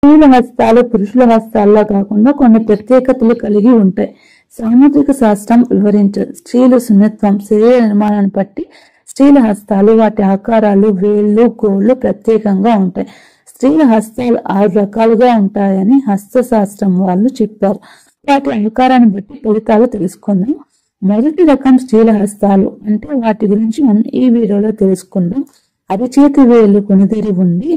స్త్రీల హస్తాలు పురుషుల హస్తాల్లో కాకుండా కొన్ని ప్రత్యేకతలు కలిగి ఉంటాయి. సాముద్రిక శాస్త్రం వివరించారు. స్త్రీలు సున్నిత్వం, శరీర నిర్మాణాన్ని బట్టి స్త్రీల హస్తాలు, వాటి ఆకారాలు, వేళ్ళు, గోళ్ళు ప్రత్యేకంగా ఉంటాయి. స్త్రీల హస్తాలు 6 రకాలుగా ఉంటాయని హస్తశాస్త్రం వాళ్ళు చెప్పారు. వాటి ఆకారాన్ని బట్టి ఫలితాలు తెలుసుకుందాం. మొదటి రకం స్త్రీల హస్తాలు అంటే వాటి గురించి మనం ఈ వీడియోలో తెలుసుకుందాం. అరచేతి వేలు కొనిదెరి ఉండి,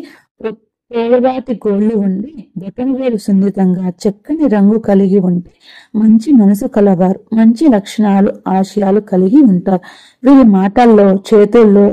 పొడవాటి గోళ్లు ఉండి, బొటన వేలు సున్నితంగా చక్కని రంగు కలిగి ఉంటే మంచి మనసు కలవారు, మంచి లక్షణాలు, ఆశయాలు కలిగి ఉంటారు. వీరి మాటల్లో, చేతుల్లో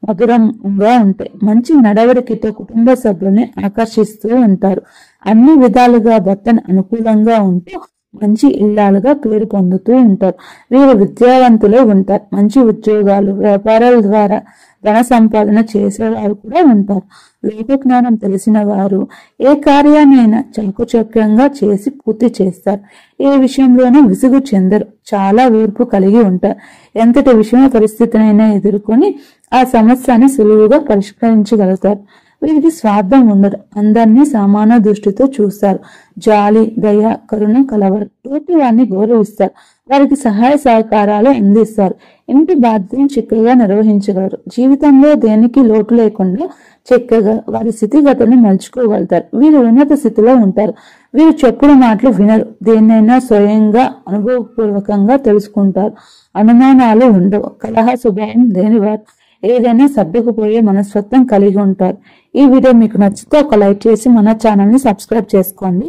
మధురంగా ఉంటాయి. మంచి నడవడికతో కుటుంబ సభ్యుల్ని ఆకర్షిస్తూ ఉంటారు. అన్ని విధాలుగా భర్తను అనుకూలంగా ఉంటూ మంచి ఇల్లాలుగా పేరు పొందుతూ ఉంటారు. వీరు విద్యావంతులు ఉంటారు. మంచి ఉద్యోగాలు, వ్యాపారాల ద్వారా ధన సంపాదన చేసేవారు కూడా ఉంటారు. లోక జ్ఞానం తెలిసిన వారు ఏ కార్యాన్నైనా చాకచక్యంగా చేసి పూర్తి చేస్తారు. ఏ విషయంలోనూ విసుగు చెందరు. చాలా ఓర్పు కలిగి ఉంటారు. ఎంతటి విషమ పరిస్థితినైనా ఎదుర్కొని ఆ సమస్యని సులువుగా పరిష్కరించగలుగుతారు. వీరికి స్వార్థం ఉండదు. అందరినీ సమాన దృష్టితో చూస్తారు. జాలి, దయ, కరుణ కలవారు. తోటి వారిని గౌరవిస్తారు. వారికి సహాయ సహకారాలు అందిస్తారు. ఇంటి బాధ్యతను చక్కగా నిర్వహించగలరు. జీవితంలో దేనికి లోటు లేకుండా చక్కగా వారి స్థితిగతులను మలుచుకోగలుగుతారు. వీరు ఉన్నత స్థితిలో ఉంటారు. వీరు చెప్పిన మాటలు వినరు. దేన్నైనా స్వయంగా అనుభవపూర్వకంగా తెలుసుకుంటారు. అనుమానాలు ఉండవు. కలహ స్వభావం లేనివారు. ఏదైనా సర్దుకుపోయే మనస్తత్వం కలిగి ఉంటారు. ఈ వీడియో మీకు నచ్చితే ఒక లైక్ చేసి మన ఛానల్ ని సబ్స్క్రైబ్ చేసుకోండి.